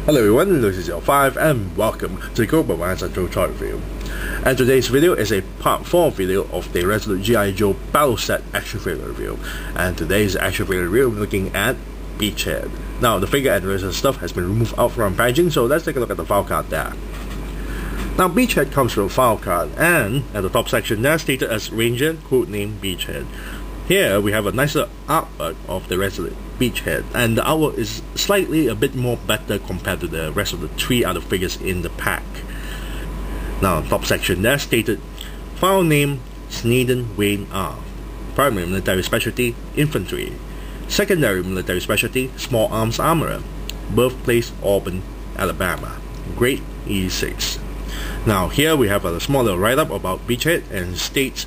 Hello everyone, this is your 5 and welcome to the Global Untitled Chapter review. And today's video is a part 4 video of the Resolute G.I. Joe Battle Set action figure review. And today's action figure review we're looking at Beachhead. Now the figure and the rest of the stuff has been removed out from packaging, so let's take a look at the file card there. Now Beachhead comes with a file card, and at the top section there stated as Ranger, codename Beachhead. Here we have a nicer artwork of the Resolute Beachhead, and the artwork is slightly a bit more better compared to the rest of the 3 other figures in the pack. Now top section there stated file name Sneeden Wayne R. Primary military specialty infantry. Secondary military specialty small arms armorer. Birthplace Auburn, Alabama. Grade E6. Now here we have a smaller write-up about Beachhead, and it states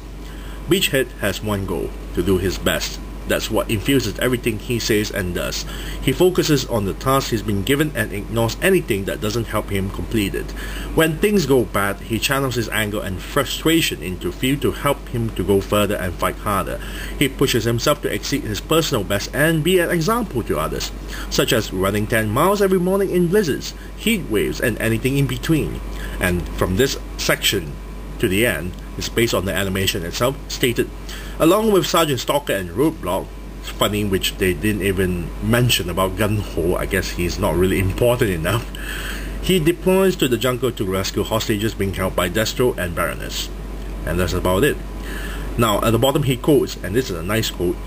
Beachhead has one goal: to do his best. That's what infuses everything he says and does. He focuses on the task he's been given and ignores anything that doesn't help him complete it. When things go bad, he channels his anger and frustration into fuel to help him to go further and fight harder. He pushes himself to exceed his personal best and be an example to others, such as running 10 miles every morning in blizzards, heat waves, and anything in between. And from this section to the end is based on the animation itself, stated along with Sergeant Stalker and Roadblock. It's funny which they didn't even mention about Gunho. I guess he's not really important enough. He deploys to the jungle to rescue hostages being held by Destro and Baroness, and that's about it. Now at the bottom he quotes, and this is a nice quote,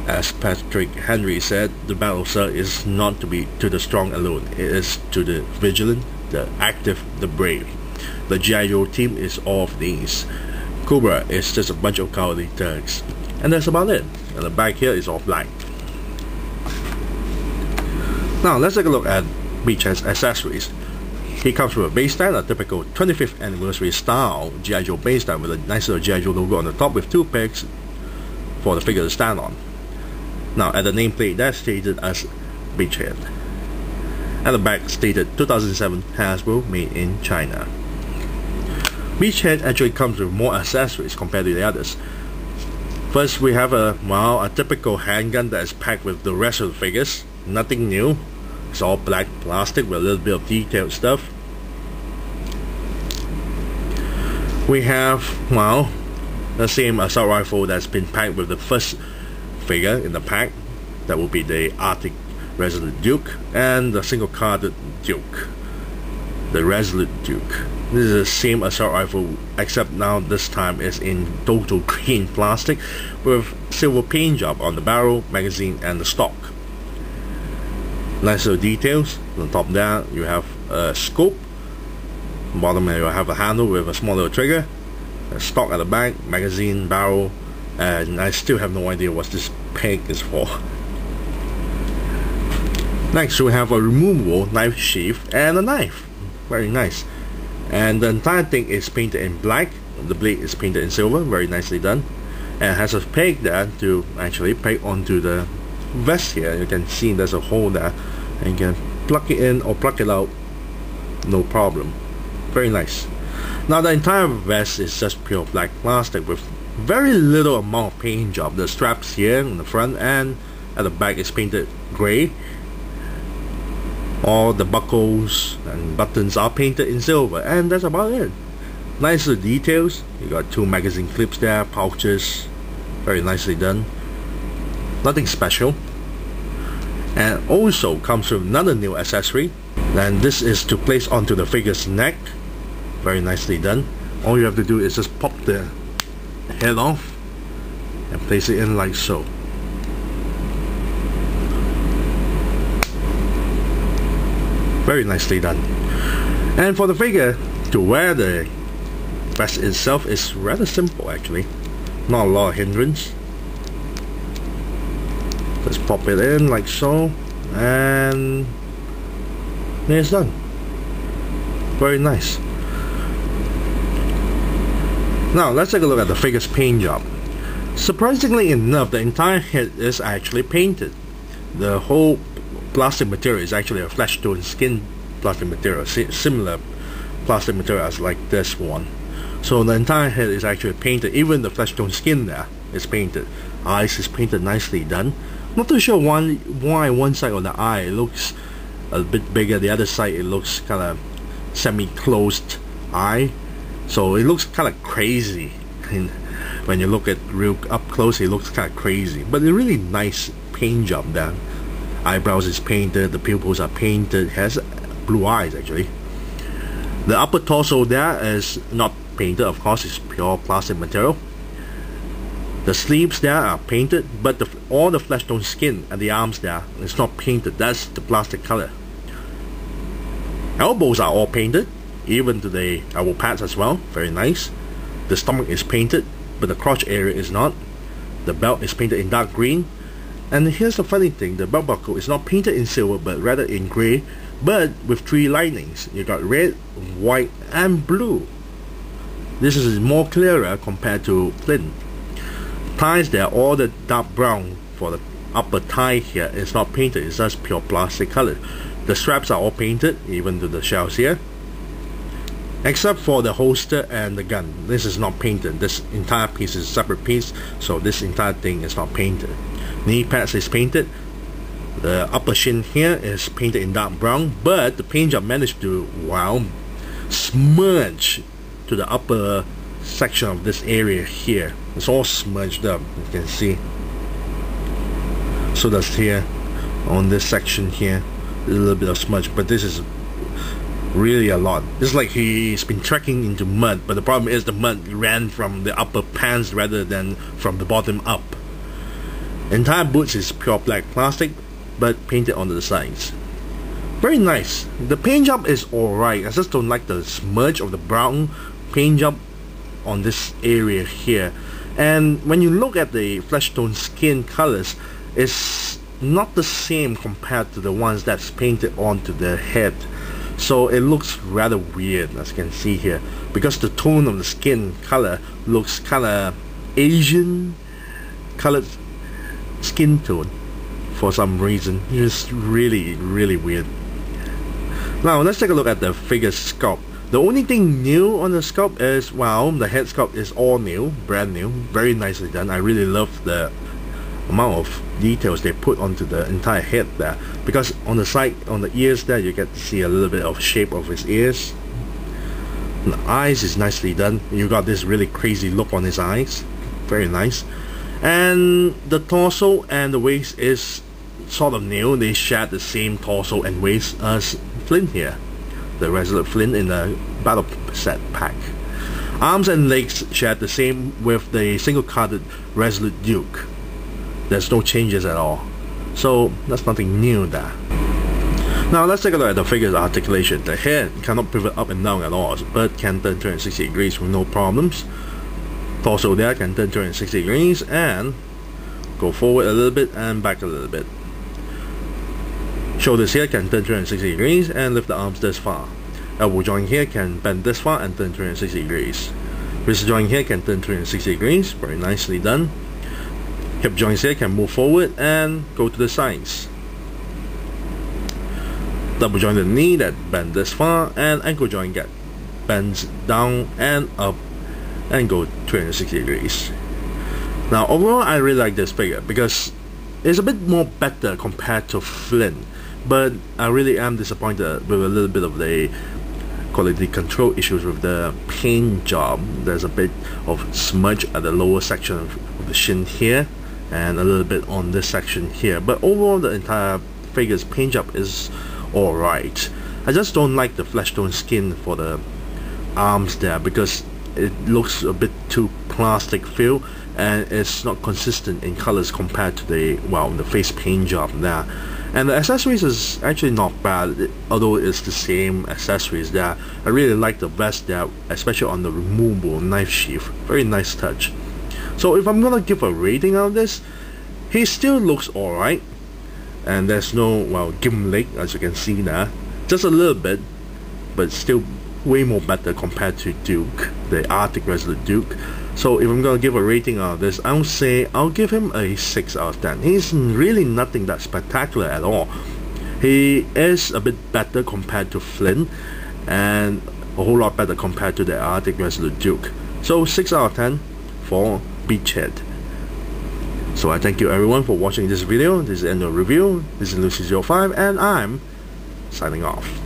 as Patrick Henry said, "The battle, sir, is not to be to the strong alone. It is to the vigilant, the active, the brave. The G.I. Joe team is all of these. Cobra is just a bunch of cowardly thugs." And that's about it. And the back here is all black. Now let's take a look at Beachhead's accessories. He comes with a base stand, a typical 25th anniversary style G.I. Joe base stand with a nice little G.I. Joe logo on the top with 2 pegs for the figure to stand on. Now at the nameplate that's stated as Beachhead. At the back stated 2007 Hasbro, made in China. Beachhead actually comes with more accessories compared to the others. First we have a typical handgun that is packed with the rest of the figures. Nothing new. It's all black plastic with a little bit of detailed stuff. We have, the same assault rifle that's been packed with the first figure in the pack. That will be the Arctic Resolute Duke, and the single-carded Duke, the Resolute Duke. This is the same assault rifle, except now this time it's in total green plastic with silver paint job on the barrel, magazine, and the stock. Nice little details. On top there you have a scope. Bottom there you have a handle with a small little trigger, a stock at the back, magazine, barrel, and I still have no idea what this peg is for. Next we have a removable knife sheath and a knife. Very nice. And the entire thing is painted in black. The blade is painted in silver. Very nicely done. And has a peg there to actually peg onto the vest here. You can see there's a hole there, and you can plug it in or plug it out, no problem. Very nice. Now the entire vest is just pure black plastic with very little amount of paint job. The straps here in the front and at the back is painted grey. All the buckles and buttons are painted in silver, and that's about it. Nice little details. You got 2 magazine clips there, pouches, very nicely done. Nothing special. And also comes with another new accessory, and this is to place onto the figure's neck. Very nicely done. All you have to do is just pop the head off and place it in like so. Very nicely done. And for the figure to wear the vest itself is rather simple actually. Not a lot of hindrance. Just pop it in like so, and it's done. Very nice. Now let's take a look at the figure's paint job. Surprisingly enough, the entire head is actually painted. The whole plastic material is actually a flesh tone skin plastic material, similar plastic material as like this one. So the entire head is actually painted. Even the flesh tone skin there is painted. Eyes is painted nicely done. Not too sure why one side of the eye looks a bit bigger. The other side, it looks kind of semi-closed eye, so it looks kind of crazy. And when you look at real up close, it looks kind of crazy, but a really nice paint job there. Eyebrows is painted, the pupils are painted, has blue eyes actually. The upper torso there is not painted, of course, it's pure plastic material. The sleeves there are painted, but all the flesh tone skin and the arms there is not painted. That's the plastic color. Elbows are all painted, even to the elbow pads as well. Very nice. The stomach is painted, but the crotch area is not. The belt is painted in dark green. And here's the funny thing, the belt buckle is not painted in silver, but rather in grey, but with 3 linings. You got red, white, and blue. This is more clearer compared to Flint. Ties there, all the dark brown for the upper tie here is not painted, it's just pure plastic color. The straps are all painted, even to the shells here, except for the holster and the gun. This is not painted. This entire piece is a separate piece, so this entire thing is not painted. Knee pads is painted. The upper shin here is painted in dark brown, but the paint job managed to, wow, smudge to the upper section of this area here. It's all smudged up, you can see. So that's here on this section here, a little bit of smudge, but this is really a lot. It's like he's been trekking into mud, but the problem is the mud ran from the upper pants rather than from the bottom up. Entire boots is pure black plastic, but painted on the sides. Very nice. The paint job is alright. I just don't like the smudge of the brown paint job on this area here. And when you look at the flesh tone skin colors, it's not the same compared to the ones that's painted onto the head. So it looks rather weird, as you can see here, because the tone of the skin color looks kind of Asian colored skin tone for some reason. It's really weird. Now let's take a look at the figure sculpt. The only thing new on the sculpt is, well, the head sculpt is all new, brand new, very nicely done. I really love the amount of details they put onto the entire head there, because on the side, on the ears there, you get to see a little bit of shape of his ears. And the eyes is nicely done. You got this really crazy look on his eyes, very nice. And the torso and the waist is sort of new. They share the same torso and waist as Flint here, the Resolute Flint in the battle set pack. Arms and legs share the same with the single carded Resolute Duke. There's no changes at all, so that's nothing new there. Now let's take a look at the figure's articulation. The head cannot pivot up and down at all, but can turn 360 degrees with no problems. Torso there can turn 360 degrees and go forward a little bit and back a little bit. Shoulders here can turn 360 degrees and lift the arms this far. Elbow joint here can bend this far and turn 360 degrees. Wrist joint here can turn 360 degrees, very nicely done. Hip joints here can move forward and go to the sides. Double jointed knee that bend this far, and ankle joint get bends down and up and go 360 degrees. Now overall, I really like this figure because it's a bit more better compared to Flint, but I really am disappointed with a little bit of the quality control issues with the paint job. There's a bit of smudge at the lower section of the shin here and a little bit on this section here, but overall the entire figure's paint job is alright. I just don't like the flesh tone skin for the arms there because it looks a bit too plastic feel, and it's not consistent in colors compared to the, well, the face paint job there. And the accessories is actually not bad, although it's the same accessories there. I really like the vest there, especially on the removable knife sheath. Very nice touch. So if I'm gonna give a rating out of this, he still looks alright, and there's no, well, gimmick as you can see there, just a little bit, but still way more better compared to Duke, the Arctic Resolute Duke. So if I'm gonna give a rating out of this, I'll give him a 6 out of 10. He's really nothing that spectacular at all. He is a bit better compared to Flint, and a whole lot better compared to the Arctic Resolute Duke. So 6 out of 10 for Beachhead. So I thank you everyone for watching this video. This is the end of the review. This is Lucy05 and I'm signing off.